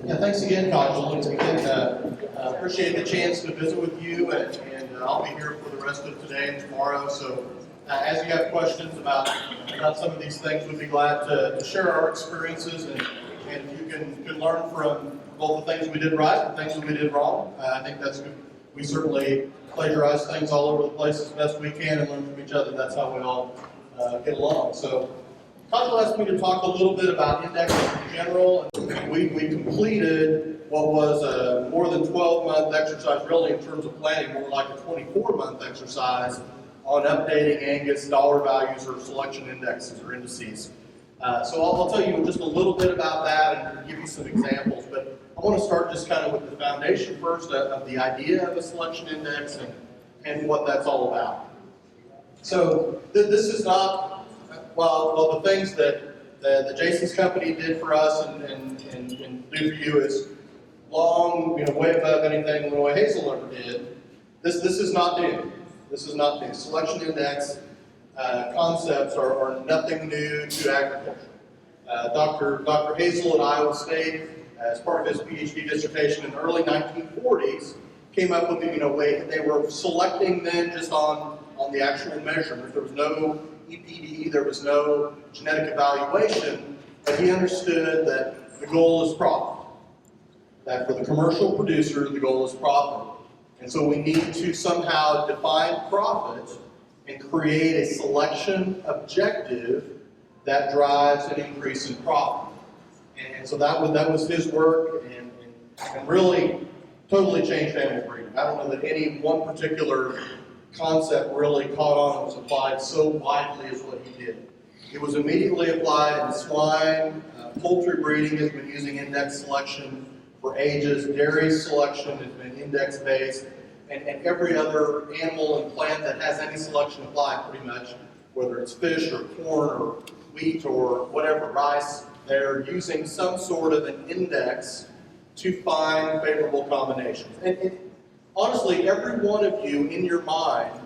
Yeah, thanks again, Kajal. Once again, appreciate the chance to visit with you, and I'll be here for the rest of today and tomorrow. So, as you have questions about some of these things, we'd be glad to share our experiences, and you can learn from both the things we did right and the things that we did wrong. I think that's good. We certainly plagiarize things all over the place as best we can and learn from each other. That's how we all get along. So, Kajal asked me to talk a little bit about indexing in general. We completed what was a more than 12-month exercise, really in terms of planning, more like a 24-month exercise on updating Angus dollar values or selection indexes or indices. So I'll tell you just a little bit about that and give you some examples, but I want to start just kind of with the foundation first of the idea of a selection index and what that's all about. So this is not, well, the things that Jason's company did for us and do for you is long, way above anything Roy Hazel ever did. This is not new. This is not new. Selection index concepts are nothing new to agriculture. Dr. Hazel at Iowa State, as part of his PhD dissertation in the early 1940s, came up with a way they were selecting then just on the actual measurement. There was no EPD, there was no genetic evaluation, but he understood that the goal is profit. That for the commercial producer, the goal is profit. And so we need to somehow define profit and create a selection objective that drives an increase in profit. And so that was his work and really totally changed animal breeding. I don't know that any one particular concept really caught on and was applied so widely as what he did. It was immediately applied in swine. Poultry breeding has been using index selection for ages. Dairy selection has been index-based. And every other animal and plant that has any selection applied, pretty much, whether it's fish or corn or wheat or whatever, rice, they're using some sort of an index to find favorable combinations. And honestly, every one of you in your mind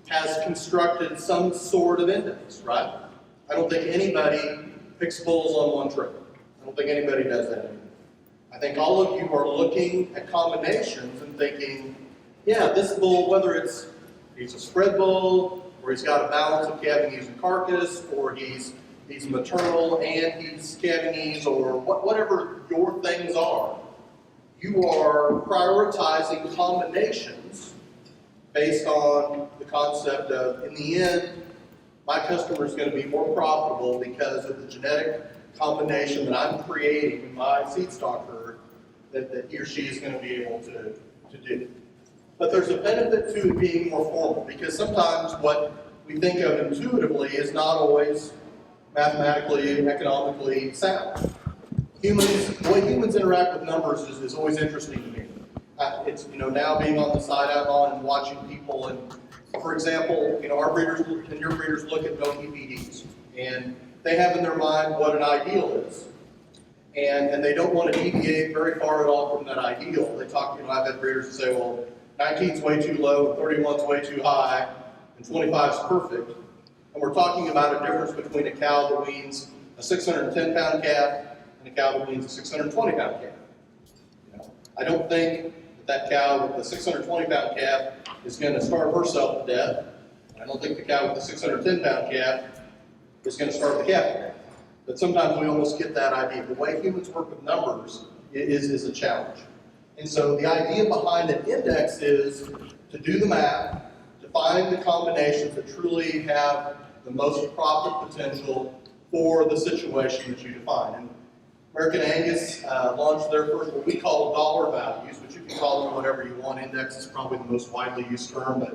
has constructed some sort of index, right? I don't think anybody picks bulls on one trip. I don't think anybody does that anymore. I think all of you are looking at combinations and thinking, yeah, this bull, whether he's a spread bull, or he's got a balance of Cavanese and carcass, or he's maternal and he's Cavanese, or whatever your things are, you are prioritizing combinations based on the concept of, in the end, my customer is going to be more profitable because of the genetic combination that I'm creating in my seed stock herd that he or she is going to be able to do. But there's a benefit to it being more formal, because sometimes what we think of intuitively is not always mathematically and economically sound. The way humans interact with numbers is always interesting to me. It's now being on the side out and watching people, and for example, our breeders and your breeders look at known EPDs, and they have in their mind what an ideal is, and they don't want to deviate very far at all from that ideal. They talk, I've had breeders who say, well, 19 is way too low, 31 is way too high, and 25 is perfect. And we're talking about a difference between a cow that weans a 610-pound calf and a cow that weans a 620-pound calf. I don't think that cow with the 620-pound calf is going to starve herself to death. I don't think the cow with the 610-pound calf is going to starve the calf to death. But sometimes we almost get that idea. The way humans work with numbers is a challenge. And so the idea behind an index is to do the math, to find the combinations that truly have the most profit potential for the situation that you define. And American Angus launched their first, what we call dollar values, but you can call them whatever you want. Index is probably the most widely used term,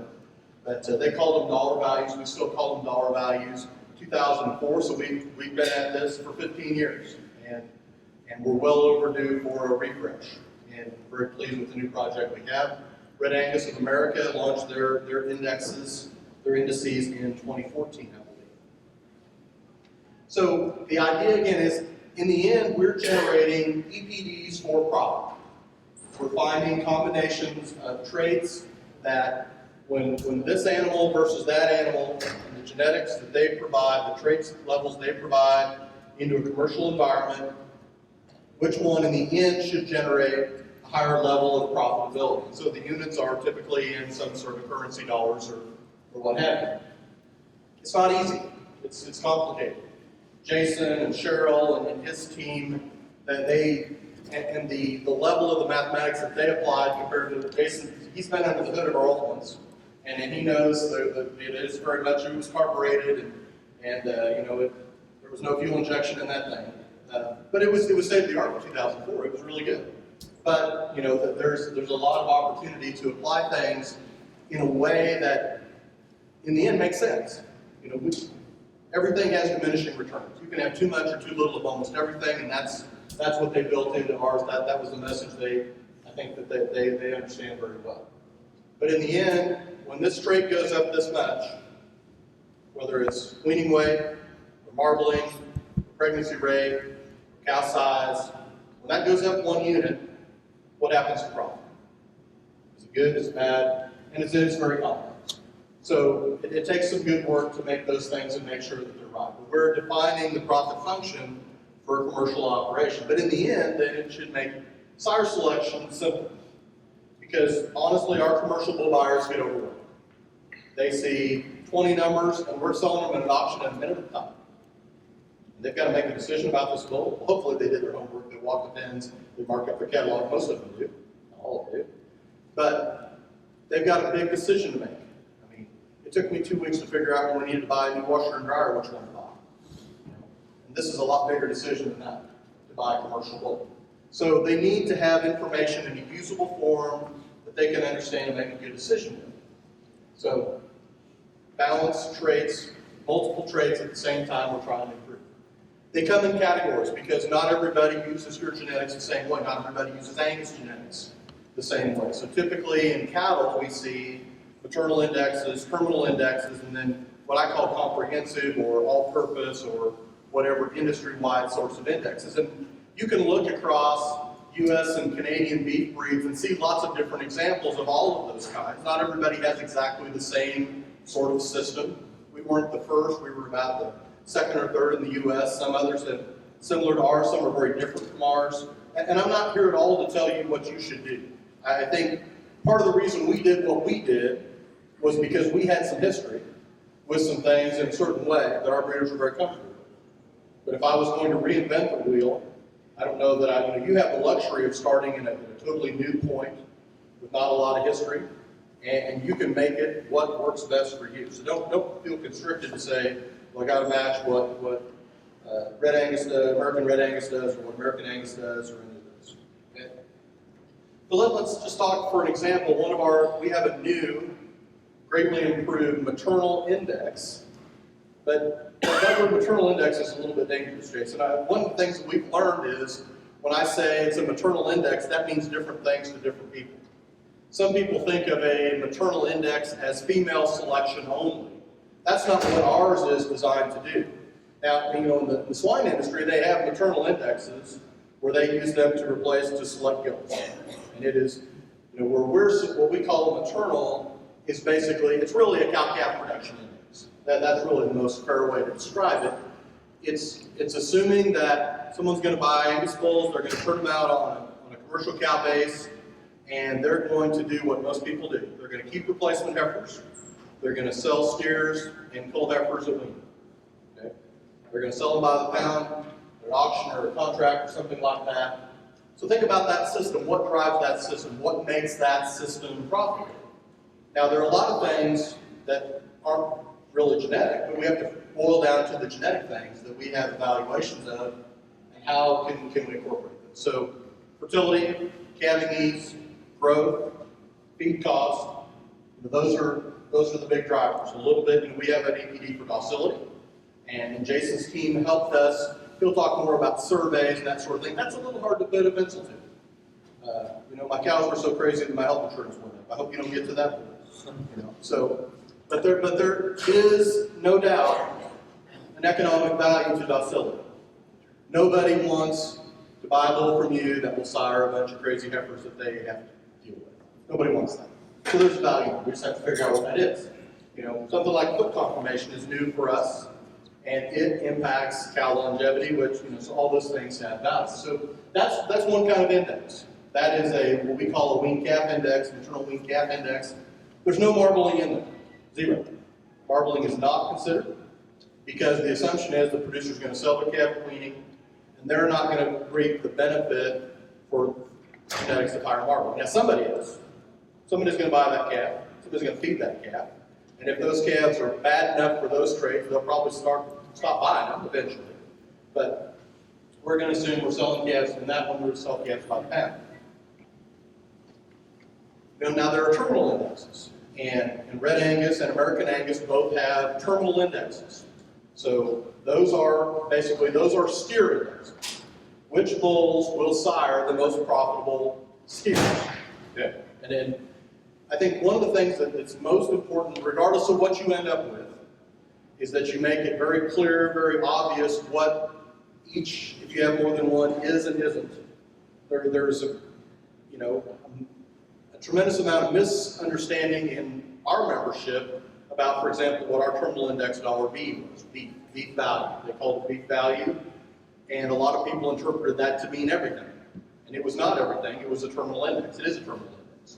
but they called them dollar values. We still call them dollar values. 2004, so we've been at this for 15 years, and we're well overdue for a refresh. And very pleased with the new project we have. Red Angus of America launched their indices in 2014, I believe. So the idea again is, in the end, we're generating EPDs for profit. We're finding combinations of traits that when this animal versus that animal, and the genetics that they provide, the traits levels they provide into a commercial environment, which one in the end should generate a higher level of profitability. So the units are typically in some sort of currency dollars or what have you. It's not easy. It's complicated. Jason and Cheryl and his team, that the level of the mathematics that they applied compared to Jason, he's been under the hood of our old ones, and he knows that it is very much, it was carbureted, and there was no fuel injection in that thing. But it was state of the art for 2004. It was really good. But there's a lot of opportunity to apply things in a way that, in the end, makes sense. Everything has diminishing returns. You can have too much or too little of almost everything, and that's what they built into ours. That was the message I think that they understand very well. But in the end, when this trait goes up this much, whether it's weaning weight, or marbling, or pregnancy rate, or cow size, when that goes up 1 unit, what happens to profit? Is it good? Is it bad? And it's very complex. So it takes some good work to make those things and make sure that they're right. But we're defining the profit function for a commercial operation. But in the end, then it should make sire selection simple. Because honestly, our commercial bull buyers get overwhelmed. They see 20 numbers, and we're selling them at an auction at a minute at a time. And they've got to make a decision about this bull. Hopefully they did their homework. They walk the pens. They mark up their catalog. Most of them do. Not all of them do. But they've got a big decision to make. It took me 2 weeks to figure out when we needed to buy a new washer and dryer, which one to buy. And this is a lot bigger decision than that, to buy a commercial bull. So they need to have information in a usable form that they can understand and make a good decision with. So balanced traits, multiple traits at the same time we're trying to improve. They come in categories because not everybody uses your genetics the same way. Not everybody uses Angus genetics the same way. So typically in cattle we see maternal indexes, terminal indexes, and then what I call comprehensive or all-purpose or whatever industry-wide sorts of indexes. And you can look across U.S. and Canadian beef breeds and see lots of different examples of all of those kinds. Not everybody has exactly the same sort of system. We weren't the first. We were about the second or third in the U.S. Some others have similar to ours. Some are very different from ours. And I'm not here at all to tell you what you should do. I think part of the reason we did what we did was because we had some history with some things in a certain way that our breeders were very comfortable with. But if I was going to reinvent the wheel, I don't know that you have the luxury of starting in a totally new point with not a lot of history, and you can make it what works best for you. So don't feel constricted to say, well, I got to match what Red Angus does, American Red Angus does, or what American Angus does, or any of those. Okay? So let's just talk for an example. We have a new, greatly improved maternal index, but that word maternal index is a little bit dangerous, Jason. One of the things that we've learned is when I say it's a maternal index, that means different things to different people. Some people think of a maternal index as female selection only. That's not what ours is designed to do. Now, in the swine industry, they have maternal indexes where they use them to select gilts. And it is, what we call a maternal is basically, it's really a cow-calf production index. That's really the most fair way to describe it. It's assuming that someone's going to buy Angus bulls, they're going to turn them out on a commercial cow base, and they're going to do what most people do. They're going to keep replacement heifers. They're going to sell steers and cull heifers at wean. Okay? They're going to sell them by the pound, an auction or a contract or something like that. So think about that system. What drives that system? What makes that system profitable? Now, there are a lot of things that aren't really genetic, but we have to boil down to the genetic things that we have evaluations of, and how can we incorporate them. So, fertility, calving ease, growth, feed cost, those are the big drivers. A little bit, we have an EPD for docility, and Jason's team helped us. He'll talk more about surveys and that sort of thing. That's a little hard to put a pencil to. My cows were so crazy that my health insurance went up. I hope you don't get to that point. But there is no doubt an economic value to docility. Nobody wants to buy a bull from you that will sire a bunch of crazy heifers that they have to deal with. Nobody wants that. So there's value. We just have to figure out what that is. Something like foot conformation is new for us, and it impacts cow longevity, which, so all those things have values. So that's one kind of index. That is what we call a wean calf index, maternal wean calf index. There's no marbling in there, zero. Marbling is not considered because the assumption is the producer is going to sell their calf at weaning, and they're not going to reap the benefit for genetics of higher marbling. Now somebody is. Somebody's going to buy that calf. Somebody's going to feed that calf. And if those calves are bad enough for those traits, they'll probably stop buying them eventually. But we're going to assume we're selling calves, and that one we're selling calves by the pound. Now there are terminal indexes. And Red Angus and American Angus both have terminal indexes. So those are steer indexes. Which bulls will sire the most profitable steers? Okay. And then I think one of the things that's most important, regardless of what you end up with, is that you make it very clear, very obvious what each, if you have more than one, is and isn't. There's a tremendous amount of misunderstanding in our membership about, for example, what our terminal index $B was, beef value. They called it beef value, and a lot of people interpreted that to mean everything. And it was not everything, it was a terminal index. It is a terminal index.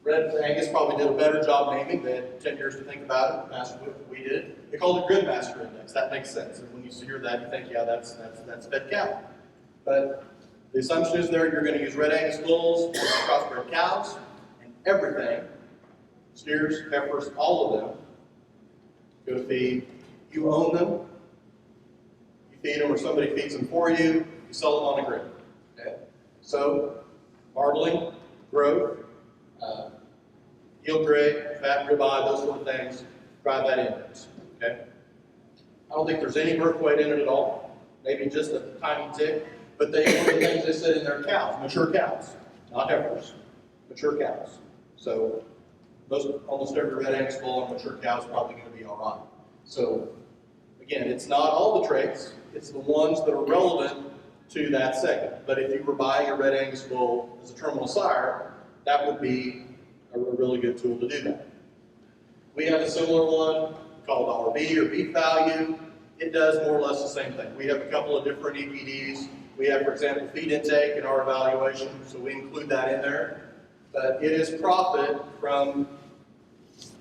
Red Angus probably did a better job naming. They had 10 years to think about it, past what we did. They called it Grid Master Index. That makes sense. And when you hear that, you think, yeah, that's fed cow. But the assumption is there you're going to use Red Angus bulls, crossbred cows, and everything, steers, heifers, all of them, go to feed. You own them. You feed them or somebody feeds them for you. You sell them on a grid. Okay? So, marbling, growth, yield grade, fat ribeye, those sort of things drive that index. Okay? I don't think there's any birth weight in it at all. Maybe just a tiny tick. But one of the things they said in their cows, mature cows, not heifers, mature cows. So almost every Red Angus bull on mature cow is probably going to be all right. So again, it's not all the traits, it's the ones that are relevant to that segment. But if you were buying a Red Angus bull as a terminal sire, that would be a really good tool to do that. We have a similar one called RB or beef value. It does more or less the same thing. We have a couple of different EPDs. We have, for example, feed intake in our evaluation, so we include that in there. But it is profit from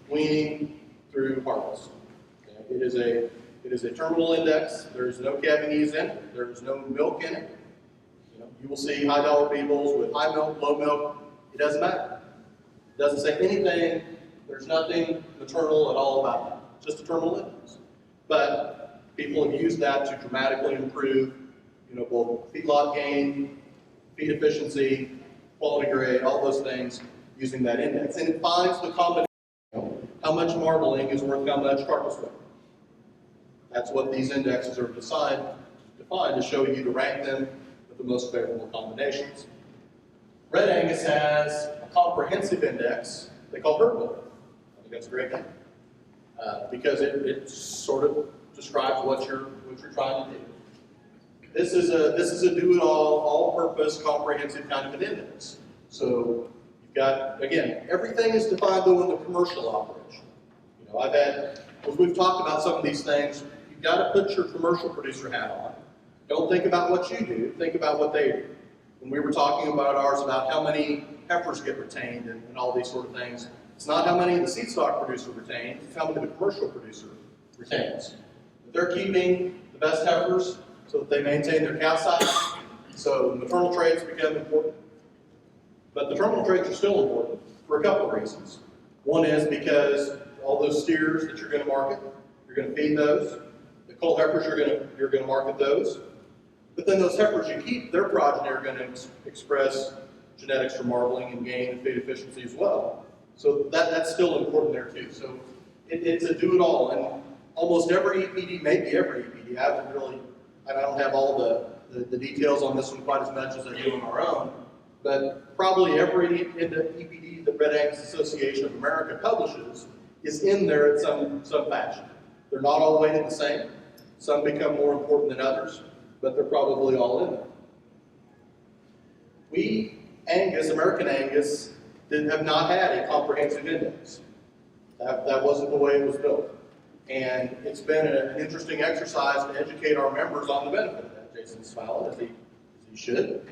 weaning through harvest. Okay? It is a terminal index. There is no calving ease in it. There is no milk in it. You will see high dollar beef bulls with high milk, low milk. It doesn't matter. It doesn't say anything. There's nothing maternal at all about that. Just a terminal index. But people have used that to dramatically improve, both feedlot gain, feed efficiency, quality grade, all those things using that index. And it finds the combination of how much marbling is worth how much carcass weight. That's what these indexes are defined to show you to rank them with the most favorable combinations. Red Angus has a comprehensive index they call herd bull. I think that's a great name because it sort of describes what you're trying to do. This is a do-it-all, all-purpose, comprehensive kind of an index. So you've got, again, everything is defined though in the commercial operation. As we've talked about some of these things, you've got to put your commercial producer hat on. Don't think about what you do, think about what they do. When we were talking about ours, about how many heifers get retained and all these sort of things, it's not how many the seed stock producer retains, it's how many the commercial producer retains. If they're keeping the best heifers so that they maintain their cow size, so maternal traits become important. But the terminal traits are still important for a couple of reasons. One is because all those steers that you're going to market, you're going to feed those. The colt heifers, you're going to market those. But then those heifers you keep, their progeny are going to express genetics for marbling and gain and feed efficiency as well. So that's still important there too. So it's a do-it-all, and almost every EPD, maybe every EPD, I don't have all the details on this one quite as much as I do on our own, but probably every EPD that Red Angus Association of America publishes is in there in some fashion. They're not all weighted the same. Some become more important than others, but they're probably all in there. We, American Angus, have not had a comprehensive index. That wasn't the way it was built. And it's been an interesting exercise to educate our members on the benefit of that. Jason's smiling, as he should.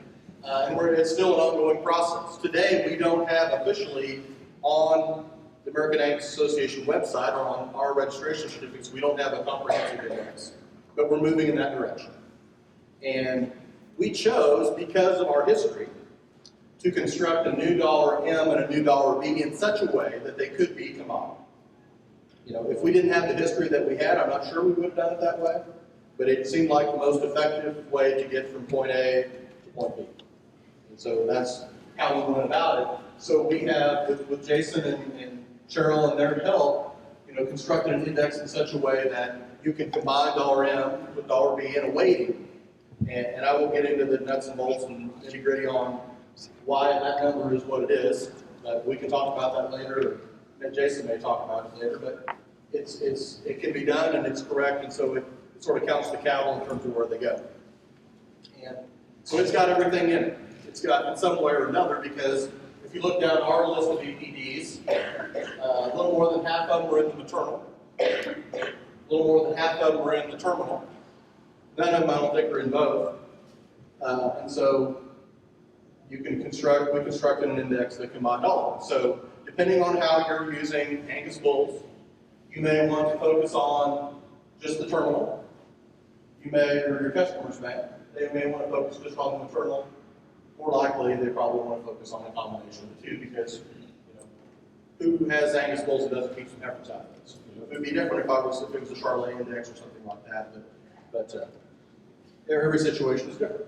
And it's still an ongoing process. Today, we don't have officially on the American Angus Association website or on our registration certificates, we don't have a comprehensive index. But we're moving in that direction. And we chose, because of our history, to construct a new $M and a new $B in such a way that they could be combined. You know, if we didn't have the history that we had, I'm not sure we would have done it that way, but it seemed like the most effective way to get from point A to point B. And so that's how we went about it. So we have, with Jason and Cheryl and their help, you know, constructed an index in such a way that you can combine $M with $B in a weighting. And I will get into the nuts and bolts and nitty-gritty on why that number is what it is. But we can talk about that later. And Jason may talk about it later, but it can be done and it's correct, and so it sort of counts the cattle in terms of where they go. And so it's got everything in it. It's got in some way or another, because if you look down our list of EPDs, a little more than half of them were in the maternal. A little more than half of them were in the terminal. None of them, I don't think, are in both. And so we constructed an index that combined all of them. So depending on how you're using Angus bulls, you may want to focus on just the terminal. You may, or your customers they may want to focus just on the maternal. More likely, they probably want to focus on a combination of the two, because who has Angus bulls and doesn't keep some heifers out of this? It would be different if it was a RAAA index or something like that, but every situation is different.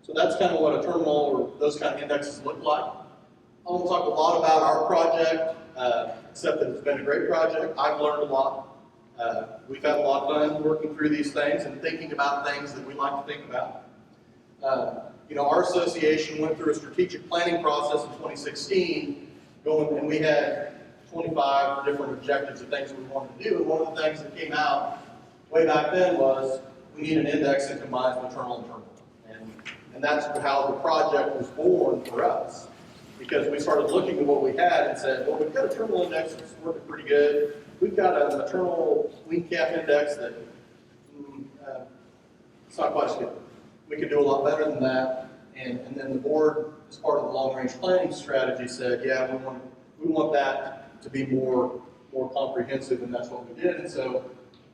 So that's kind of what a terminal or those kind of indexes look like. I won't talk a lot about our project, except that it's been a great project. I've learned a lot. We've had a lot of fun working through these things and thinking about things that we like to think about. Our association went through a strategic planning process in 2016, and we had 25 different objectives of things that we wanted to do. And one of the things that came out way back then was we need an index that combines maternal and terminal. And that's how the project was born for us. Because we started looking at what we had and said, well, we've got a terminal index that's working pretty good. We've got a maternal wean calf index that it's not quite as good. We could do a lot better than that. And then the board, as part of the long-range planning strategy, said, yeah, we want that to be more comprehensive, and that's what we did. And so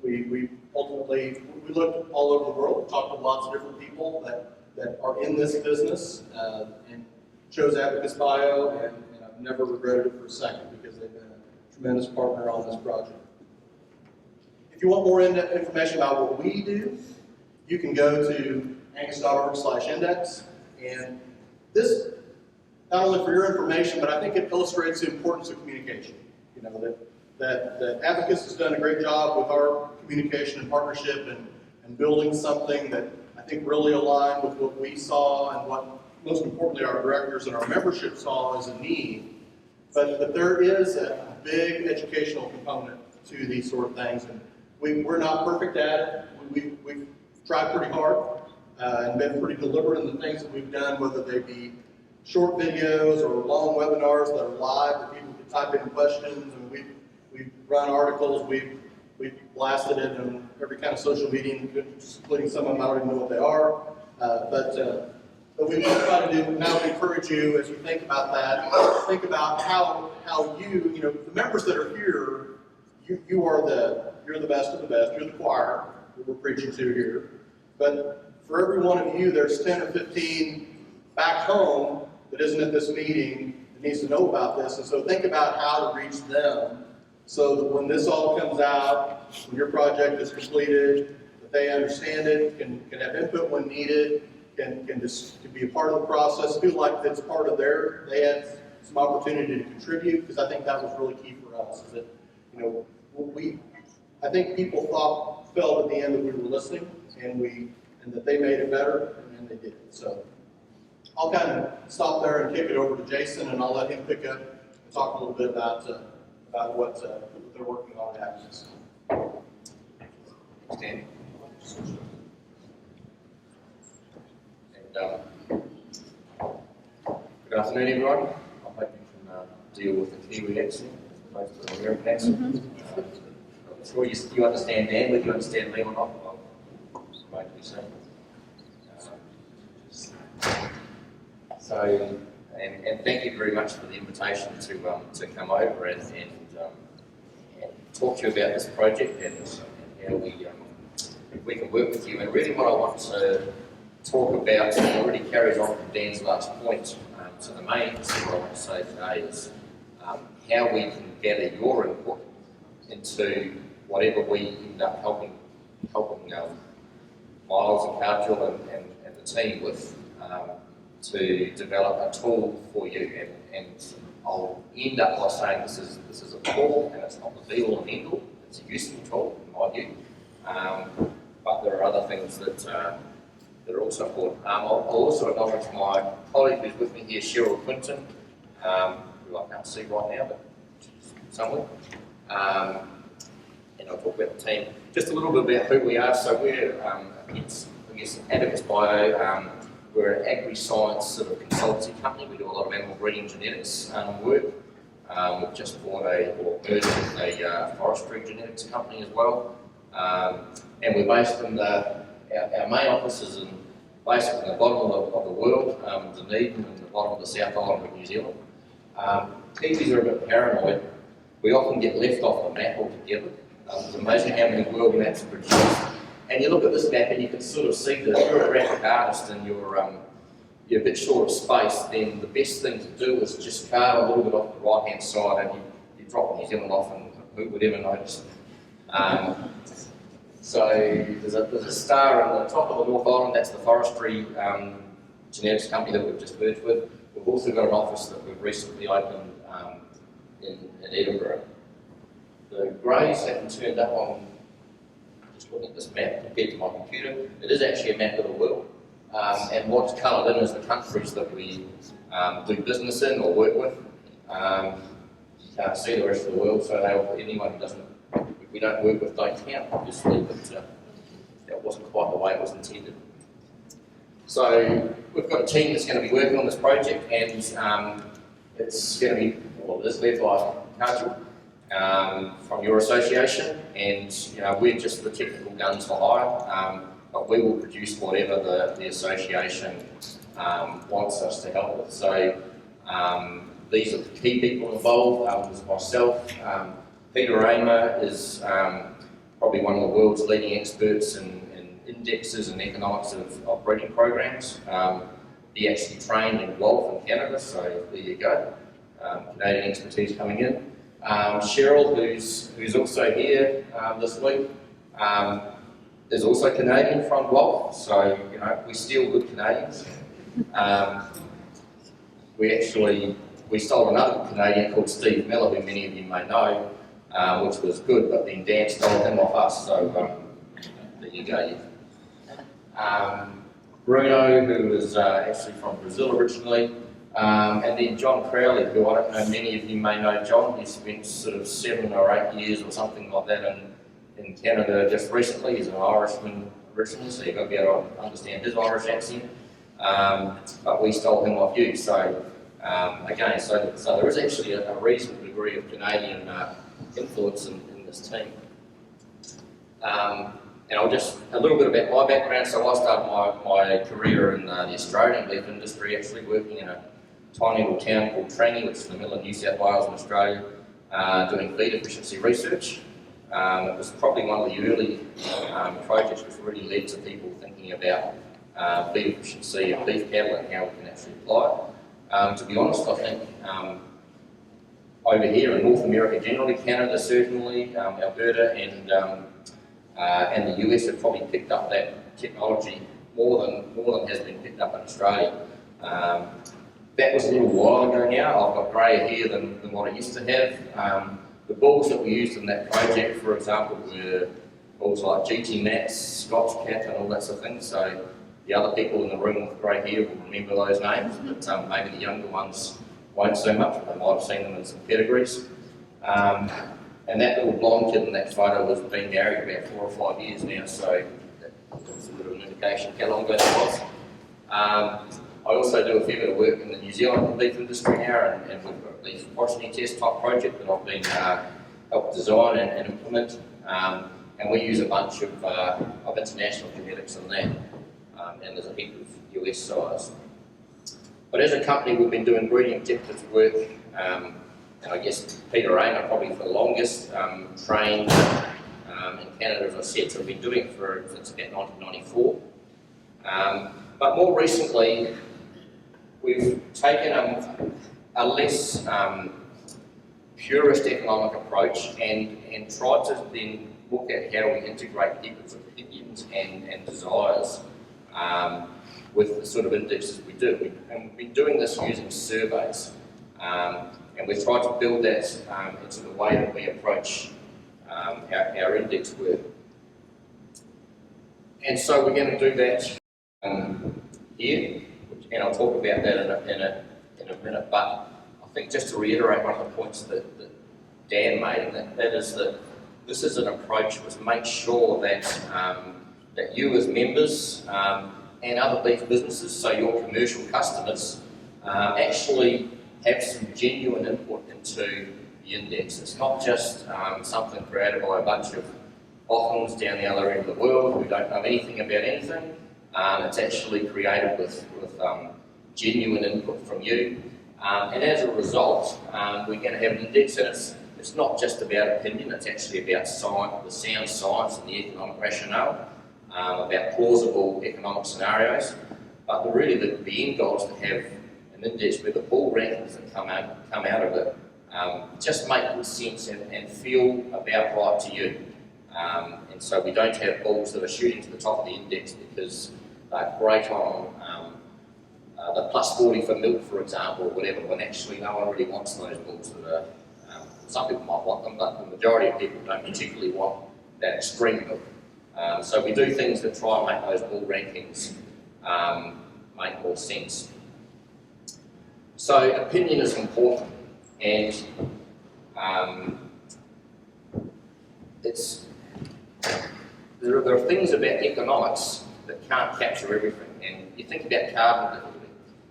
we ultimately looked all over the world. We talked to lots of different people that are in this business, and chose Abacus Bio, and I've never regretted it for a second, because they've been a tremendous partner on this project. If you want more information about what we do, you can go to angus.org/index. And this, not only for your information, but I think it illustrates the importance of communication. That Abacus has done a great job with our communication and partnership and building something that I think really aligned with what we saw and what, most importantly, our directors and our membership saw as a need. But there is a big educational component to these sort of things, and we're not perfect at it. We've tried pretty hard and been pretty deliberate in the things that we've done, whether they be short videos or long webinars that are live that people can type in questions, and we've run articles, we've blasted it on every kind of social media, including some of them I don't even know what they are. But we try to do now to encourage you, as you think about that, think about how you the members that are here, you're the best of the best, you're the choir that we're preaching to here. But for every one of you, there's 10 or 15 back home that isn't at this meeting that needs to know about this. And so think about how to reach them, so that when this all comes out, when your project is completed, that they understand it, can have input when needed, can be a part of the process, feel like it's part of they had some opportunity to contribute, because I think that was really key for us. Is that I think people felt at the end that we were listening, and that they made it better, and they did. So I'll kind of stop there and kick it over to Jason, and I'll let him pick up and talk a little bit about what they're working on at Abacus. Stand. Good afternoon, everyone. I hope you can deal with the Kiwi accent as opposed to the American accent. sure you understand Dan, whether you understand me or not, I'll mostly say. So, and thank you very much for the invitation to come over and talk to you about this project and how we can work with you. And really what I want to talk about, and already carries on from Dan's last point, so the main thing what I want to say today is how we can gather your input into whatever we end up helping Miles and Cargill and the team with to develop a tool for you. And I'll end up by saying this is a tool and it's not the be all and end all. It's a useful tool in my view, but there are other things that are also important. I'll also acknowledge my colleague who's with me here, Cheryl Quinton, who I can't see right now, but she's somewhere. And I'll talk about the team. Just a little bit about who we are. So we're, Abacus Bio. We're an agri-science sort of consultancy company. We do a lot of animal breeding genetics work. We've just merged with a forestry genetics company as well. And we're based in our main office is in basically in the bottom of the world, Dunedin, and the bottom of the South Island of New Zealand. Kiwis are a bit paranoid. We often get left off the map altogether. It's amazing how many world maps are produced. And you look at this map and you can sort of see that if you're a graphic artist and you're a bit short of space, then the best thing to do is just carve a little bit off the right-hand side and you drop New Zealand off and who would ever notice? So there's a star on the top of the North Island, that's the forestry genetics company that we've just merged with. We've also got an office that we've recently opened in Edinburgh. The greys haven't turned up on just looking at this map compared to my computer. It is actually a map of the world. And what's coloured in is the countries that we do business in or work with. You can't see the rest of the world, so anyone who we don't work with don't count, obviously, but that wasn't quite the way it was intended. So we've got a team that's going to be working on this project, and it's going to be, well, it is led by Cargill from your association, and we're just the technical guns for hire, but we will produce whatever the association wants us to help with. So these are the key people involved. There's myself. Peter Raymer is probably one of the world's leading experts in indexes and economics of breeding programs. He actually trained in Guelph in Canada, so there you go. Canadian expertise coming in. Cheryl, who's also here this week, is also Canadian from Guelph, so we steal good Canadians. We stole another Canadian called Steve Miller, who many of you may know, which was good, but then Dan stole him off us, so there you go. Bruno, who is actually from Brazil originally, and then John Crowley, who I don't know, many of you may know John. He spent sort of 7 or 8 years or something like that in Canada just recently. He's an Irishman originally, so you've got to be able to understand his Irish accent. But we stole him off you, so again, so there is actually a reasonable degree of Canadian influence in this team. And I'll just, a little bit about my background. So I started my career in the Australian beef industry, actually working in a tiny little town called Trangie, which is in the middle of New South Wales in Australia, doing feed efficiency research. It was probably one of the early projects which really led to people thinking about feed efficiency of beef cattle and how we can actually apply it. To be honest, I think over here in North America generally, Canada certainly, Alberta and the US have probably picked up that technology more than has been picked up in Australia. That was a little while ago now. I've got greyer hair than what I used to have. The bulls that we used in that project, for example, were bulls like GT Max, Scotch Cat and all that sort of thing. So the other people in the room with grey hair will remember those names, but maybe the younger ones won't so much, but they might have seen them in some pedigrees. And that little blonde kid in that photo has been married about 4 or 5 years now, so that's a bit of an indication of how long ago that was. I also do a fair bit of work in the New Zealand beef industry now, and we've got the progeny test type project that I've been helped design and implement. and we use a bunch of international genetics in that, and there's a heap of US size. But as a company, we've been doing breeding objectives work, and I guess Peter Rayner probably for the longest, trained in Canada, as I said, so we've been doing it since about 1994. But more recently, we've taken a less purist economic approach and tried to then look at how we integrate people's opinions and desires with the sort of indexes we do. And we've been doing this using surveys, and we've tried to build that into the way that we approach our index work. And so we're going to do that here, and I'll talk about that in a minute. But I think just to reiterate one of the points that Dan made, and that is that this is an approach which makes sure that that you as members and other beef businesses, so your commercial customers, actually have some genuine input into the index. It's not just something created by a bunch of boffins down the other end of the world who don't know anything about anything. It's actually created with genuine input from you. And as a result, we're going to have an index, and it's not just about opinion, it's actually about science, the sound science and the economic rationale, about plausible economic scenarios. But really the end goal is to have an index where the bull rankings that come out of it just make good sense and feel about right to you. And so we don't have bulls that are shooting to the top of the index because they're great on the plus 40 for milk, for example, or whatever, when actually no one really wants those bulls that are, some people might want them, but the majority of people don't particularly want that extreme milk. So we do things that try and make those bull rankings make more sense. So opinion is important, and there are things about economics that can't capture everything, and you think about carbon difficulty.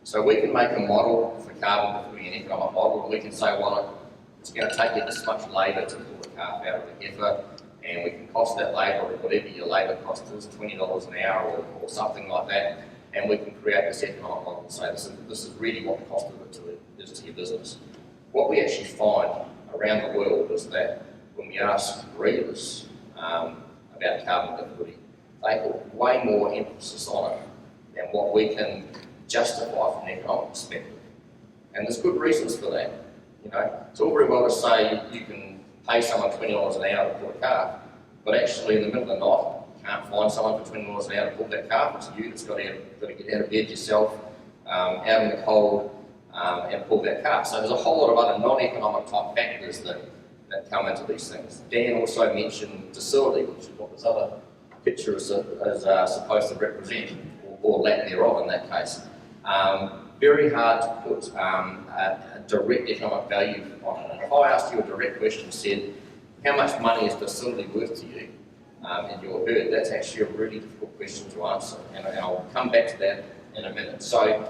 So we can make a model for carbon difficulty, an economic model, and we can say, well, it's going to take you this much labour to pull the calf out of the heifer, and we can cost that labour, or whatever your labour cost is, $20 an hour or something like that, and we can create this economic model and say this is really what the cost of it is to your business. What we actually find around the world is that when we ask breeders about carbon difficulty, they put way more emphasis on it than what we can justify from an economic perspective. And there's good reasons for that. You know, it's all very well to say you can pay someone $20 an hour to pull a calf, but actually in the middle of the night, you can't find someone for $20 an hour to pull that calf. It's you that's got to get out of bed yourself, out in the cold, and pull that calf. So there's a whole lot of other non-economic type factors that come into these things. Dan also mentioned docility, which is what this other picture is supposed to represent, or lack thereof in that case. Very hard to put a direct economic value on it. And if I asked you a direct question, said, how much money is docility worth to you in your herd? That's actually a really difficult question to answer, and I'll come back to that in a minute. So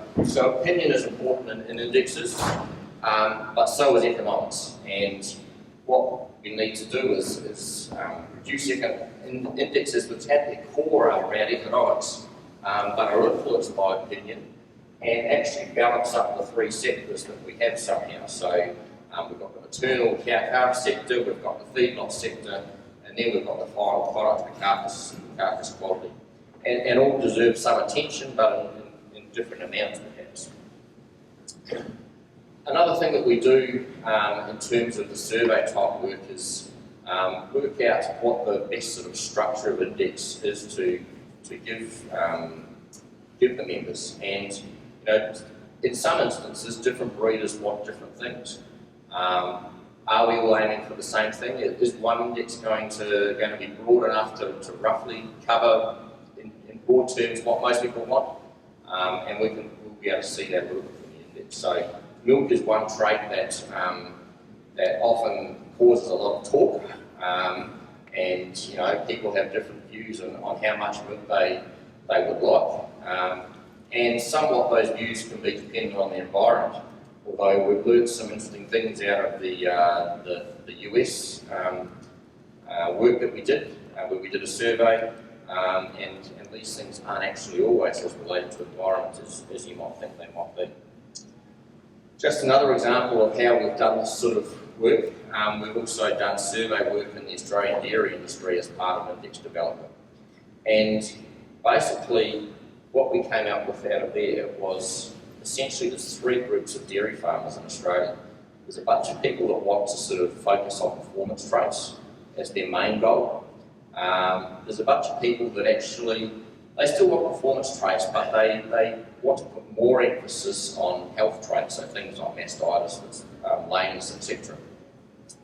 opinion is important in indexes, but so is economics. And what we need to do is reduce indexes which at their core are around economics, but are influenced by opinion, and actually balance up the three sectors that we have somehow. So we've got the maternal cow-calf sector, we've got the feedlot sector, and then we've got the final product, the carcass quality. And all deserve some attention, but in different amounts perhaps. Another thing that we do in terms of the survey type work is work out what the best sort of structure of index is to give the members. And you know, in some instances, different breeders want different things. Are we all aiming for the same thing? Is one index going to be broad enough to roughly cover in broad terms what most people want? And we'll be able to see that a little bit from the index. So milk is one trait that often causes a lot of talk, and you know, people have different views on how much milk they would like, and somewhat those views can be dependent on the environment. Although we've learned some interesting things out of the US work that we did, where we did a survey, and these things aren't actually always as related to environment as you might think they might be. Just another example of how we've done this sort of work. We've also done survey work in the Australian dairy industry as part of index development. And basically, what we came up with out of there was essentially there's three groups of dairy farmers in Australia. There's a bunch of people that want to sort of focus on performance traits as their main goal. There's a bunch of people that actually, they still want performance traits, but they want to put more emphasis on health traits, so things like mastitis, lameness, etc.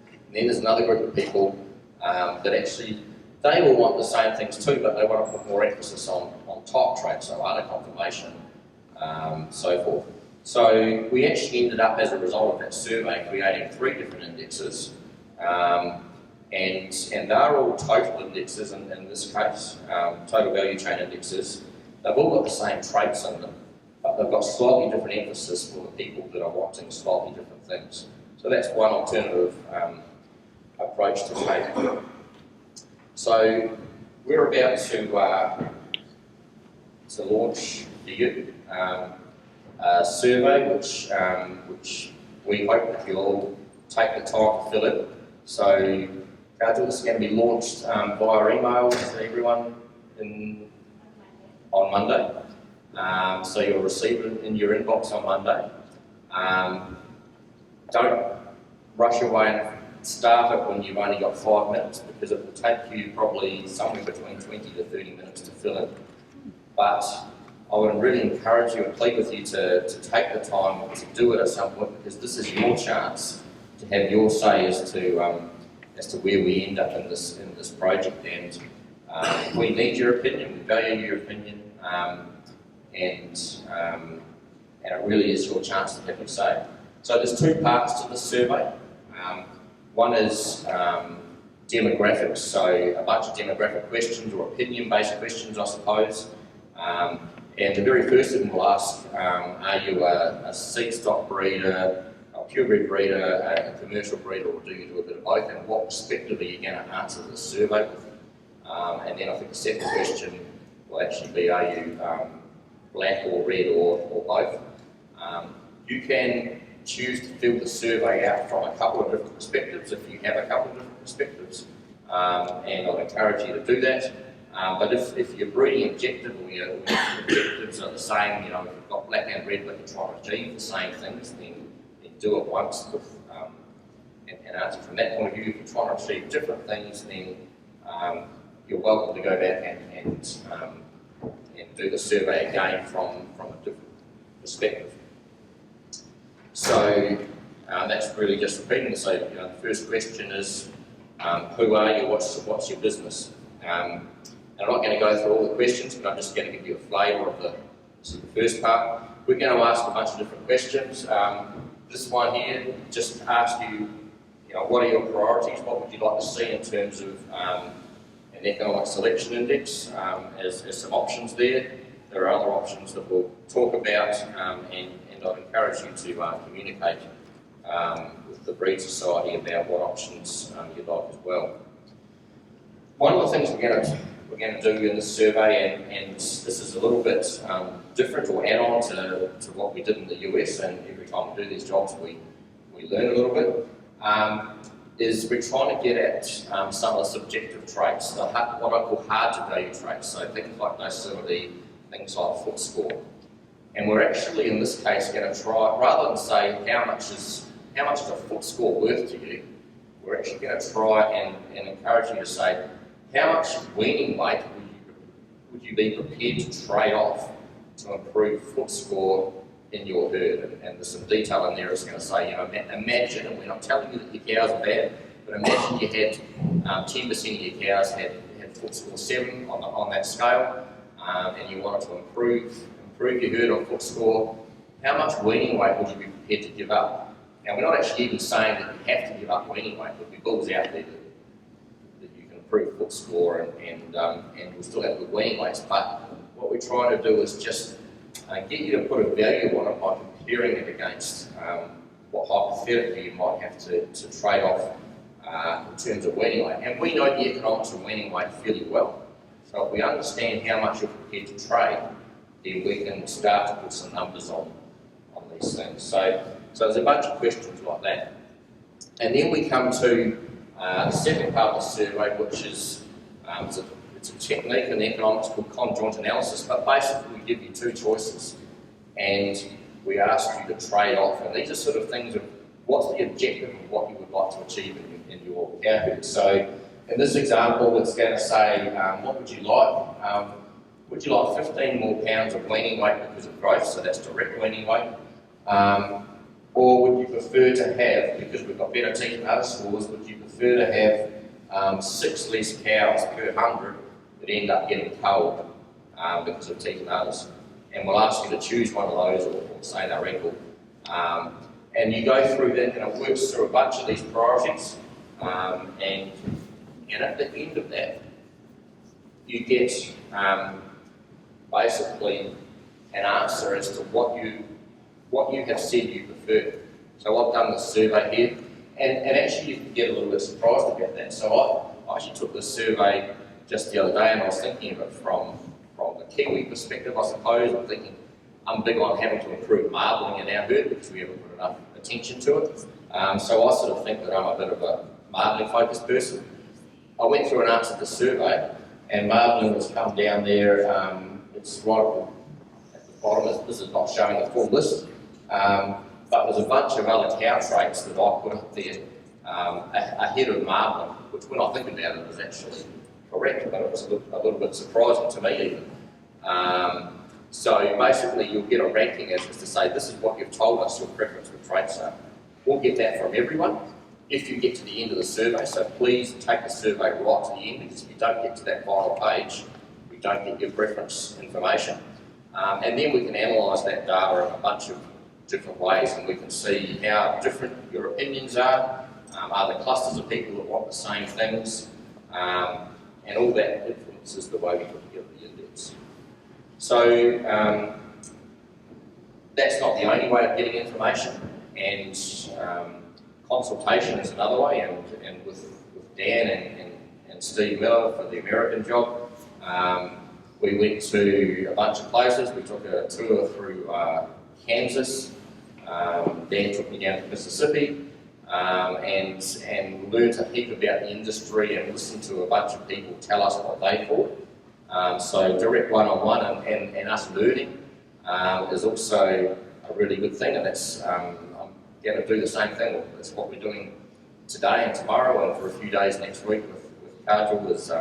And then there's another group of people that actually, they will want the same things too, but they want to put more emphasis on type traits, so udder conformation, so forth. So we actually ended up, as a result of that survey, creating 3 different indexes, and they're all total indexes in this case, total value chain indexes. They've all got the same traits in them, but they've got slightly different emphasis for the people that are wanting slightly different things. So that's one alternative approach to take. So we're about to launch for you a survey which we hope that you'll all take the time to fill in. So this is going to be launched via email to everyone on Monday. So you'll receive it in your inbox on Monday. Don't rush away and start it when you've only got 5 minutes, because it will take you probably somewhere between 20 to 30 minutes to fill in. But I would really encourage you and plead with you to take the time to do it at some point, because this is your chance to have your say as to where we end up in this project. And we need your opinion, we value your opinion, and it really is your chance to have your say. So there's 2 parts to this survey. One is demographics, so a bunch of demographic questions, or opinion-based questions, I suppose. And the very first of them will ask, are you a seed stock breeder, a purebred breeder, a commercial breeder, or do you do a bit of both, and what perspective are you going to answer the survey with? And then I think the second question will actually be, are you black or red or both? You can choose to fill the survey out from a couple of different perspectives if you have a couple of different perspectives, and I'd encourage you to do that. But if your breeding objective or your objectives are the same, if you've got black and red but you're trying to achieve the same things, then do it once with, and answer from that point of view. If you're trying to achieve different things, then you're welcome to go back and do the survey again from a different perspective. So that's really just repeating. So the first question is, who are you? What's your business? And I'm not going to go through all the questions, but I'm just going to give you a flavour of the first part. We're going to ask a bunch of different questions. This one here just asks you, what are your priorities? What would you like to see in terms of an economic selection index? As some options there. There are other options that we'll talk about, and I'd encourage you to communicate with the Breed Society about what options you'd like as well. One of the things we're going to do in this survey, and this is a little bit different or add on to what we did in the US, and every time we do these jobs we learn a little bit, is we're trying to get at some of the subjective traits, what I call hard to value traits, so things like docility, things like foot score. And we're actually in this case going to try, rather than say how much is a foot score worth to you, we're actually going to try and encourage you to say, how much weaning weight would you be prepared to trade off to improve foot score in your herd? And there's some detail in there that's going to say, imagine, and we're not telling you that your cows are bad, but imagine you had 10% of your cows had foot score 7 on that scale, and you wanted to improve your herd on foot score. How much weaning weight would you be prepared to give up? Now, we're not actually even saying that you have to give up weaning weight, but there'll be bulls out there that you can improve foot score and we'll still have good weaning weights. But what we're trying to do is just get you to put a value on it by comparing it against what hypothetically you might have to trade off in terms of weaning weight. And we know the economics of weaning weight fairly well. So if we understand how much you're prepared to trade, then we can start to put some numbers on these things. So there's a bunch of questions like that. And then we come to the second part of the survey, which is it's a technique in economics called conjoint analysis, but basically we give you two choices and we ask you to trade off. And these are sort of things of what's the objective of what you would like to achieve in your cow herd. So in this example, it's going to say, what would you like? Would you like 15 more pounds of weaning weight because of growth, so that's direct weaning weight? Or would you prefer to have, because we've got better teeth and other scores, would you prefer to have 6 less cows per 100 that end up getting culled because of teeth and others? And we'll ask you to choose one of those or say they're equal. And you go through that and it works through a bunch of these priorities. And at the end of that, you get basically an answer as to what you have said you prefer. So I've done this survey here, and actually you can get a little bit surprised about that. So I actually took this survey just the other day, and I was thinking of it from the Kiwi perspective, I suppose. I'm thinking I'm big on having to improve marbling in our herd because we haven't put enough attention to it. So I sort of think that I'm a bit of a marbling focused person. I went through and answered the survey, and marbling has come down there. It's right at the bottom. This is not showing the full list, but there's a bunch of other cow traits that I put up there ahead of marbling, which when I think about it is actually correct, but it was a little bit surprising to me even. So basically you'll get a ranking as to say this is what you've told us your preference for traits are. We'll get that from everyone if you get to the end of the survey, so please take the survey right to the end, because if you don't get to that final page, you don't get your preference information. And then we can analyse that data in a bunch of different ways, and we can see how different your opinions are there clusters of people that want the same things, and all that influences the way we put together the index. So that's not the only way of getting information, and consultation is another way, and with Dan and Steve Miller for the American job, we went to a bunch of places. We took a tour through Kansas, Dan took me down to Mississippi, and learned a heap about the industry and listened to a bunch of people tell us what they thought. So direct one-on-one and us learning is also a really good thing, and that's I'm going to do the same thing. That's what we're doing today and tomorrow, and for a few days next week with Kajal, is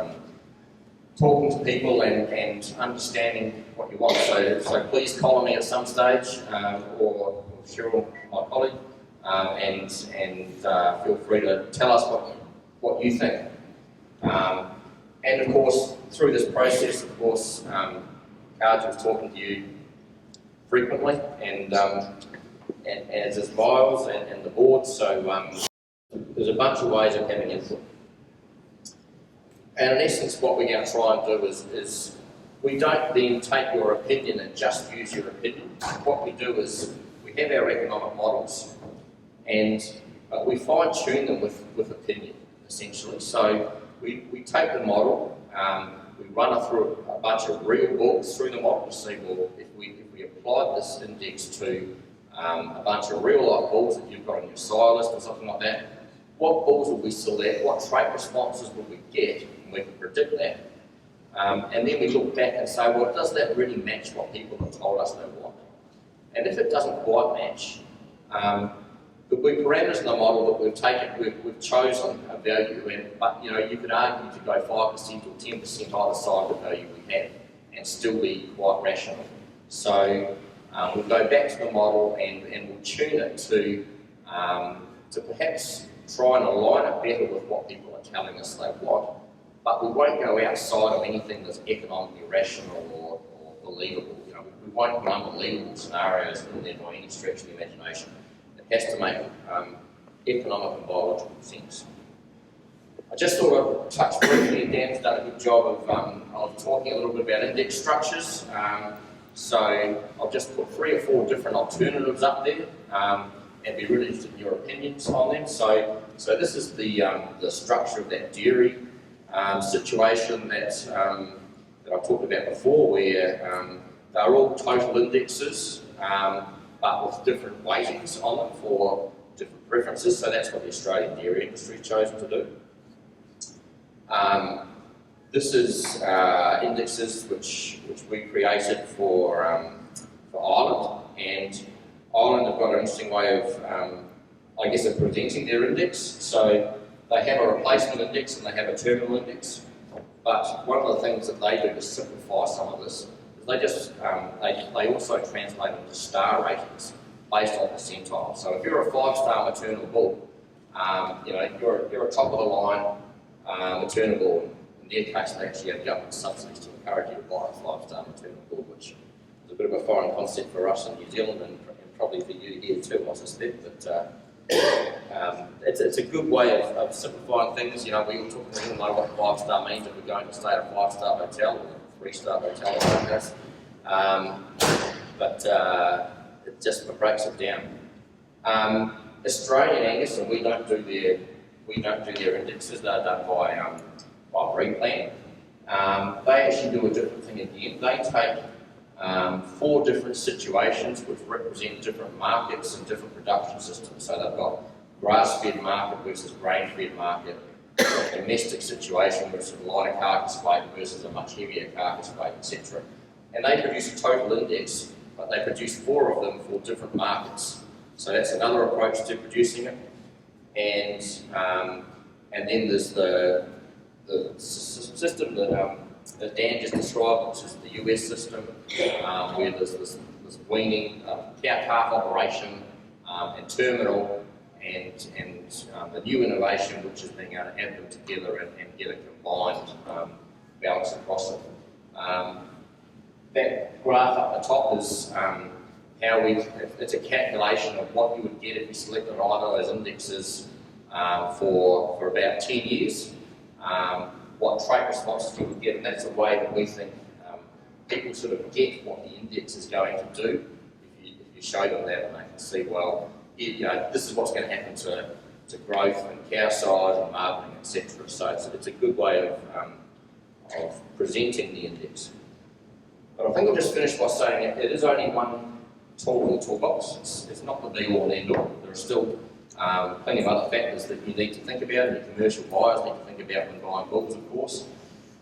talking to people and understanding what you want. So please call me at some stage, or Cheryl, my colleague, and feel free to tell us what you think. And of course, through this process, of course, Kajal's talking to you frequently, and as is Miles and the board. So there's a bunch of ways of having input. And in essence, what we're going to try and do is we don't then take your opinion and just use your opinion. What we do is we have our economic models, and we fine-tune them with opinion, essentially. So we take the model, we run it through a bunch of real bulls through the model to see, well, if we applied this index to a bunch of real-life bulls that you've got on your sire list or something like that, what bulls would we select, what trait responses would we get, and we can predict that. And then we look back and say, well, does that really match what people have told us they want? And if it doesn't quite match, the parameters in the model that we've taken, we've chosen a value, but you could argue to go 5% or 10% either side of the value we have and still be quite rational. So we'll go back to the model and we'll tune it to perhaps try and align it better with what people are telling us they want, but we won't go outside of anything that's economically rational or believable. We won't put unbelievable scenarios in there by any stretch of the imagination. It has to make economic and biological sense. I just thought I'd touch briefly, Dan's done a good job of talking a little bit about index structures. So I've just put 3 or 4 different alternatives up there, and be really interested in your opinions on them. So so this is the structure of that dairy situation that I talked about before, where they're all total indexes, but with different weightings on them for different preferences. So that's what the Australian dairy industry has chosen to do. This is indexes which we created for Ireland, and Ireland have got an interesting way of, I guess, of presenting their index. So they have a replacement index and they have a terminal index. But one of the things that they do to simplify some of this is they just they also translate into star ratings based on percentile. So if you're a 5-star maternal bull, you're a top of the line maternal bull. In their case, they actually have government subsidies to encourage you to buy a 5-star maternal bull, which is a bit of a foreign concept for us in New Zealand and probably for you here too, I suspect. But it's a good way of simplifying things. We all know what 5-star means if we're going to stay at a 5-star hotel or a 3-star hotel in our case. But it just breaks it down. Australian Angus, and we don't do their indexes. They're done by breed plan. They actually do a different thing again. They take 4 different situations which represent different markets and different production systems. So they've got grass-fed market versus grain-fed market, a domestic situation which is a lighter carcass weight versus a much heavier carcass weight, etc. And they produce a total index, but they produce 4 of them for different markets. So that's another approach to producing it. And then there's the system that Dan just described, which is the US system, where there's this weaning, cow-calf operation, and terminal, and the new innovation, which is being able to add them together and get a combined balance across it. That graph up the top is it's a calculation of what you would get if you selected either of those indexes for about 10 years. What trait responses you would get, and that's a way that we think people sort of get what the index is going to do if you show them that, and they can see, well, this is what's going to happen to growth and cow size and marbling, etc. So it's a good way of presenting the index. But I think I'll just finish by saying it is only one tool in the toolbox. It's not the be-all and end-all. There are still plenty of other factors that you need to think about, and your commercial buyers need to think about when buying bulls, of course.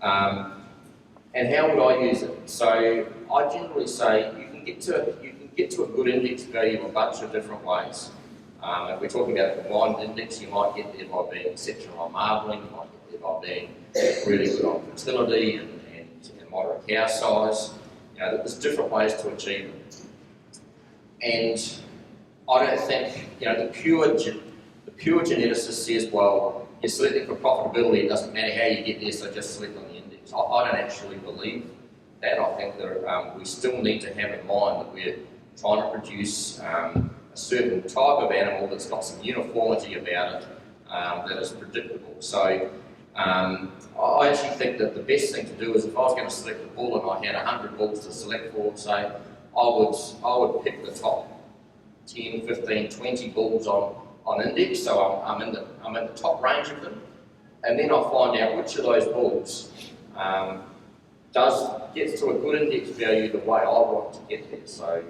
And how would I use it? So I generally say you can get to a good index value a bunch of different ways. If we're talking about a combined index, you might get there by being exceptional on marbling, you might get there by being really good on fertility and moderate cow size. There's different ways to achieve it. And I don't think, the pure geneticist says, well, you're selecting for profitability, it doesn't matter how you get there, so just select on the index. I don't actually believe that. I think that we still need to have in mind that we're trying to produce a certain type of animal that's got some uniformity about it, that is predictable. So I actually think that the best thing to do is, if I was going to select a bull and I had 100 bulls to select for, say, I would pick the top 10, 15, 20 bulls on index, so I'm in the top range of them, and then I'll find out which of those bulls gets to a good index value the way I want to get there. So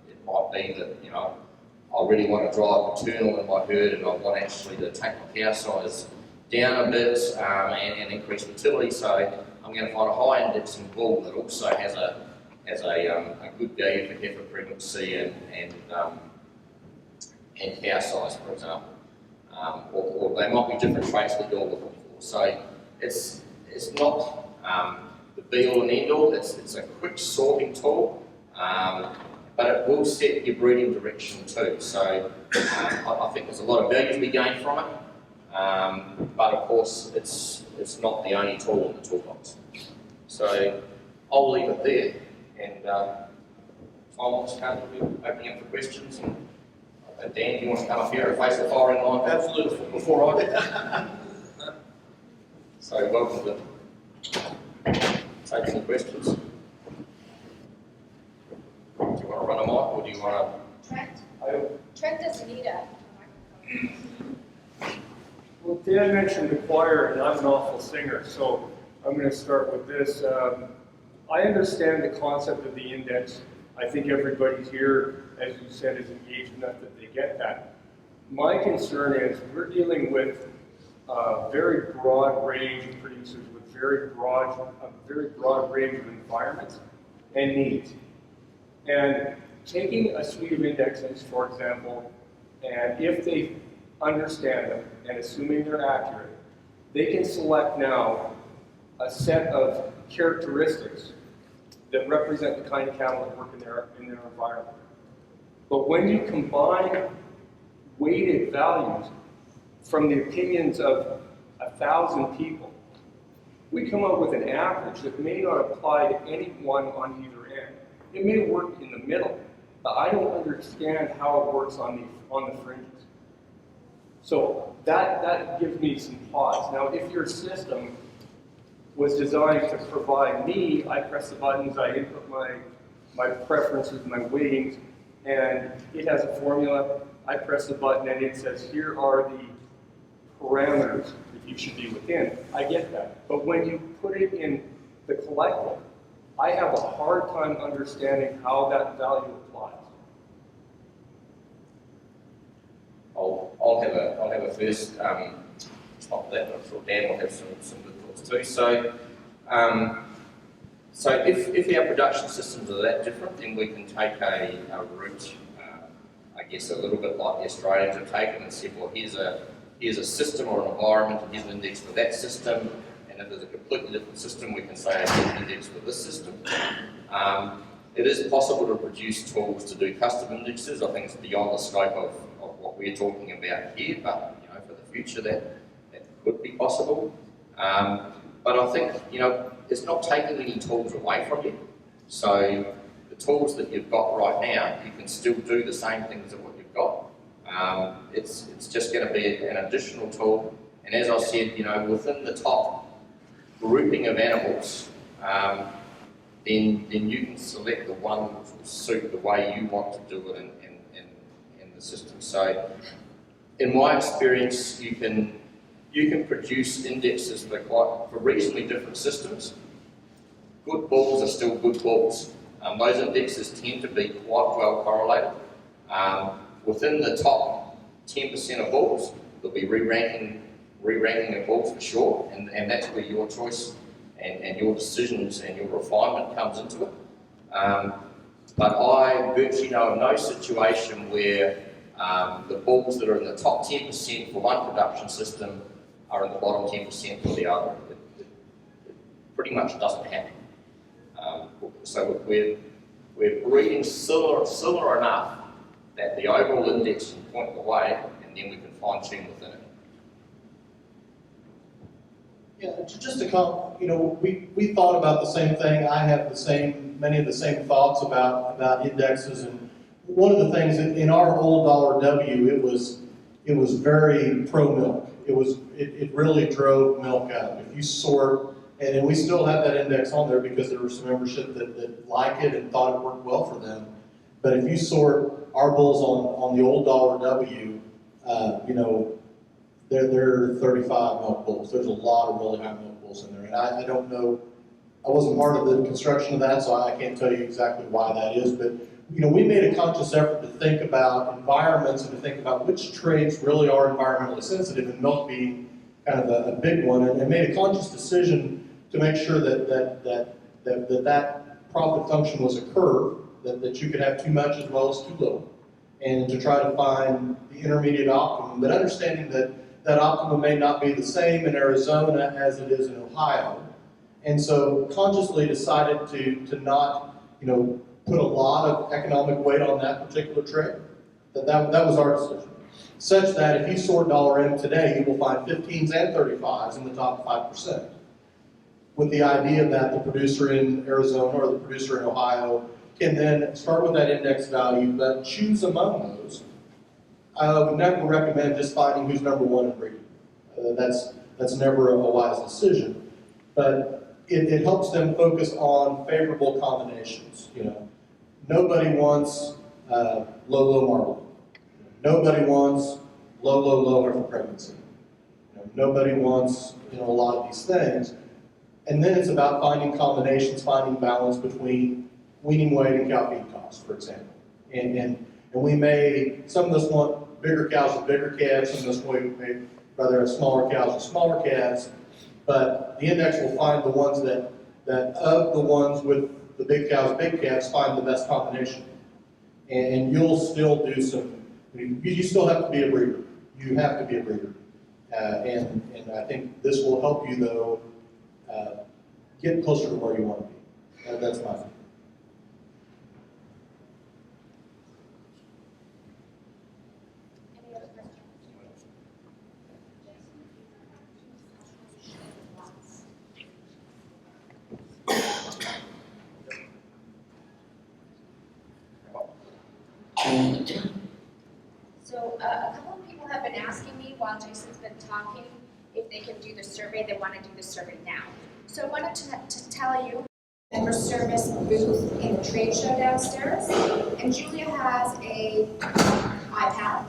it might be that I really want to drive maternal in my herd, and I want actually to take my cow size down a bit and increase fertility. So I'm going to find a high indexing bull that also has a good value for heifer pregnancy and cow size, for example. Or they might be different traits that you're looking for. So it's not the be-all and end-all. It's a quick sorting tool, but it will set your breeding direction too. So I think there's a lot of value to be gained from it. But of course, it's not the only tool in the toolbox. So I'll leave it there, and Tom's currently opening up for questions. And Dan, do you want to come up here and face the firing line? Absolutely. Before I So welcome to take any questions. Do you want to run a mic, or do you want to? Trent doesn't need a microphone. Dan mentioned the choir, and I'm an awful singer, so I'm going to start with this. I understand the concept of the index. I think everybody here, as you said, is engaged enough that they get that. My concern is we're dealing with a very broad range of producers with a very broad range of environments and needs. And taking a suite of indexes, for example, and if they understand them and assuming they're accurate, they can select now a set of characteristics that represent the kind of cattle that work in their environment. But when you combine weighted values from the opinions of 1,000 people, we come up with an average that may not apply to anyone on either end. It may work in the middle, but I don't understand how it works on the fringes. So that gives me some pause. Now, if your system was designed to provide me, I press the buttons, I input my preferences, my weightings, and it has a formula. I press the button and it says, here are the parameters that you should be within. I get that. But when you put it in the collective, I have a hard time understanding how that value applies. I'll have a first stop that, but I'm sure Dan will have some good thoughts too. So if our production systems are that different, then we can take a route, I guess a little bit like the Australians have taken and said, well, here's a system or an environment, and here's an index for that system, and if there's a completely different system, we can say here's an index for this system. It is possible to produce tools to do custom indexes. I think it's beyond the scope of what we're talking about here, but for the future that could be possible. But I think it's not taking any tools away from you. So the tools that you've got right now, you can still do the same things that what you've got. It's just going to be an additional tool. And as I said, within the top grouping of animals, then you can select the one which will suit the way you want to do it in the system. So in my experience, you can produce indexes for reasonably different systems. Good bulls are still good bulls. Those indexes tend to be quite well correlated. Within the top 10% of bulls, there'll be re-ranking of bulls for sure, and that's where your choice and your decisions and your refinement comes into it. But I virtually know of no situation where the bulls that are in the top 10% for one production system are in the bottom 10% for the other. It pretty much doesn't happen. So we're breeding similar enough that the overall index can point the way, and then we can fine-tune within it. Yeah, just to comment, we thought about the same thing. I have many of the same thoughts about indexes, and one of the things in our old $W, it was very pro-milk. It really drove milk up. If you sort, and we still have that index on there because there was some membership that liked it and thought it worked well for them. But if you sort our bulls on the old $W, they're 35 milk bulls. There's a lot of really high milk bulls in there, and I don't know. I wasn't part of the construction of that, so I can't tell you exactly why that is. But we made a conscious effort to think about environments and to think about which traits really are environmentally sensitive, and milk being kind of a big one, and made a conscious decision to make sure that profit function was a curve, that you could have too much as well as too little, and to try to find the intermediate optimum, but understanding that optimum may not be the same in Arizona as it is in Ohio. And so consciously decided to not, put a lot of economic weight on that particular trait. That was our decision. Such that if you sort $M today, you will find 15s and 35s in the top 5%. With the idea that the producer in Arizona or the producer in Ohio can then start with that index value, but choose among those. I would never recommend just finding who's number one in breeding. That's never a wise decision. But it helps them focus on favorable combinations. Nobody wants low marble. Nobody wants low for pregnancy. nobody wants a lot of these things. And then it's about finding combinations, finding balance between weaning weight and cow feed cost, for example. And we may, some of us want bigger cows with bigger calves, some of us may rather have smaller cows with smaller calves, but the index will find the ones that of the ones with the big calves, find the best combination. And you'll still do some, you still have to be a breeder. You have to be a breeder. And I think this will help you, though, get closer to where you want to be. That's my opinion. Any other questions? So a couple of people have been asking me while Jason's been talking if they can do the survey. They want to do the survey now. So I wanted to tell you, member service booth in the trade show downstairs, and Julia has a iPad,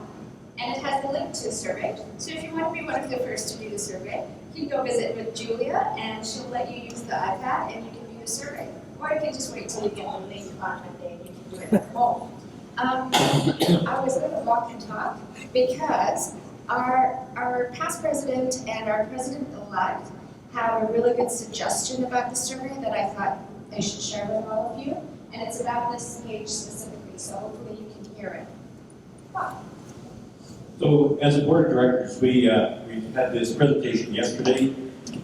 and it has a link to the survey. So if you want to be one of the first to do the survey, you can go visit with Julia, and she'll let you use the iPad, and you can do the survey. Or you can just wait till you get the link on Monday, and you can do it at home. I was going to walk and talk because our past president and our president-elect have a really good suggestion about the survey that I thought I should share with all of you, and it's about this page specifically, so hopefully you can hear it. Wow. So as a board of directors, we had this presentation yesterday,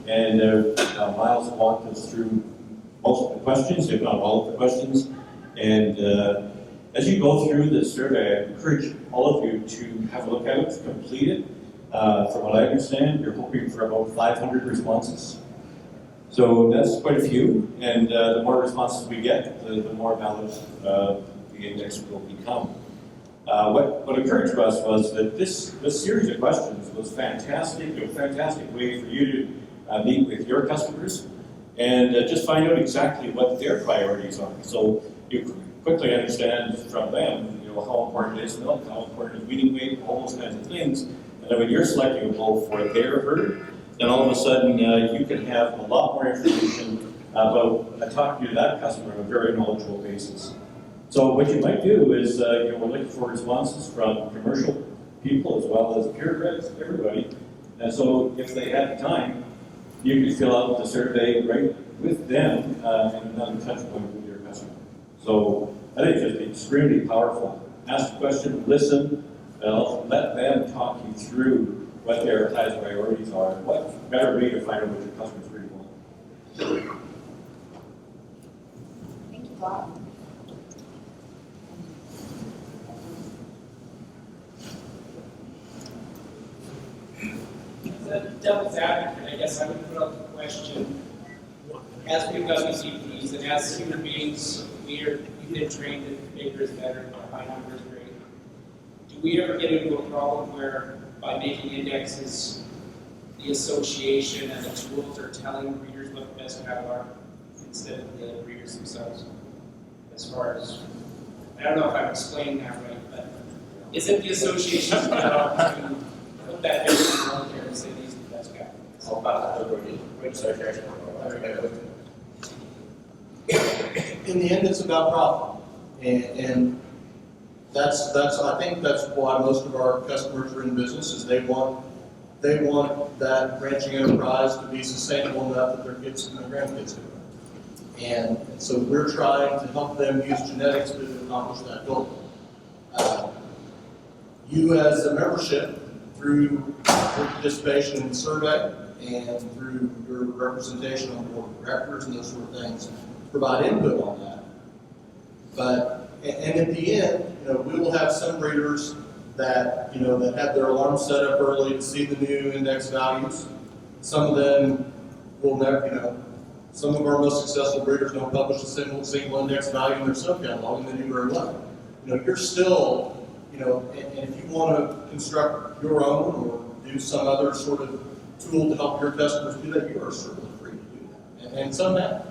and Miles walked us through most of the questions, if not all of the questions, and as you go through the survey, I encourage all of you to have a look at it, to complete it. From what I understand, you're hoping for about 500 responses. So that's quite a few, and the more responses we get, the more valid the index will become. What occurred to us was that this series of questions was fantastic, a fantastic way for you to meet with your customers and just find out exactly what their priorities are. So you quickly understand from them, how important is milk, how important is weaning weight, all those kinds of things. And then when you're selecting a bull for their herd, then all of a sudden you can have a lot more information about talking to that customer on a very knowledgeable basis. So what you might do is, we're looking for responses from commercial people as well as purebreds, everybody. And so if they had the time, you could fill out the survey right with them in another touch point with your customer. So I think it's just extremely powerful. Ask the question, listen, and let them talk you through what their highest priorities are. What better way to find out what your customers really want? Thank you, Bob. As a devil's advocate, I guess I would put out the question, as we've done these EPs and as human beings, we've been trained that bigger is better, high number is great. Do we ever get into a problem where by making indexes, the association and the tools are telling breeders what the best cattle are instead of the breeders themselves? As far as, I don't know if I'm explaining that right, but is it the association's job to put that difference out there and say these are the best cattle? All about the breed association. In the end, it's about profit, and that's I think that's why most of our customers are in business, is they want that ranching enterprise to be sustainable enough that their kids and their grandkids can run. And so we're trying to help them use genetics to accomplish that goal. You as a membership, through your participation in the survey and through your representation on the board of directors and those sort of things, provide input on that. But, and at the end, we will have some breeders that, that have their alarm set up early to see the new index values. Some of them will never, some of our most successful breeders don't publish a single index value in their sub catalog, and they do very well. You're still, and if you want to construct your own or do some other sort of tool to help your customers do that, you are certainly free to do that. And some have.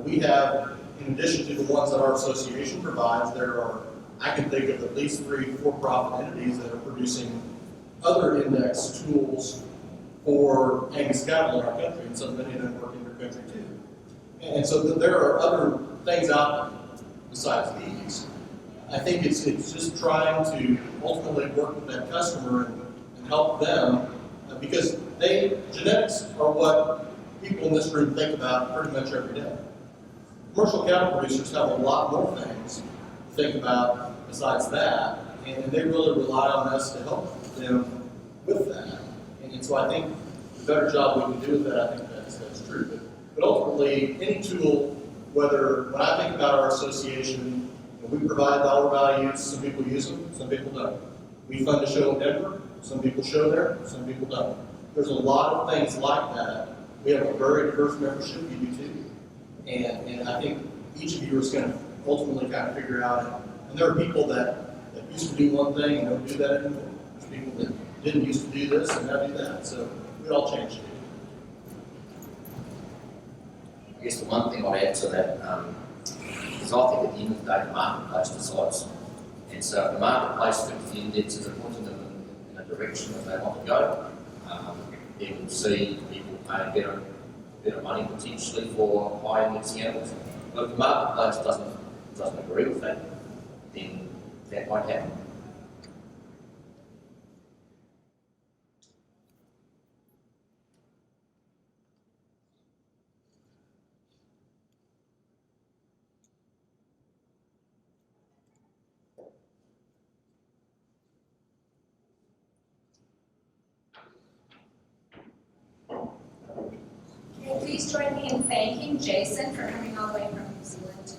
We have, in addition to the ones that our association provides, there are, I can think of at least 3 for-profit entities that are producing other index tools for Angus cattle in our country, and so many of them work in your country too. And so there are other things out there besides these. I think it's just trying to ultimately work with that customer and help them, because genetics are what people in this room think about pretty much every day. Commercial cattle producers have a lot more things to think about besides that, and they really rely on us to help them with that. And so I think the better job we can do with that, I think that's true. But ultimately, any tool, when I think about our association, we provide dollar values, some people use them, some people don't. We fund a show in Denver, some people show there, some people don't. There's a lot of things like that. We have a very diverse membership, you do too. And I think each of you is going to ultimately kind of figure out, and there are people that used to do one thing and don't do that anymore. There's people that didn't used to do this and now do that. So we all change. I guess the one thing I'd add to that is I think at the end of the day, the marketplace decides. And so if the marketplace thinks the indexes are pointing them in a direction that they want to go, then we'll see people paying better money potentially for high index animals. But if the marketplace doesn't agree with that, then that won't happen. Okay, please join me in thanking Jason for coming all the way from New Zealand.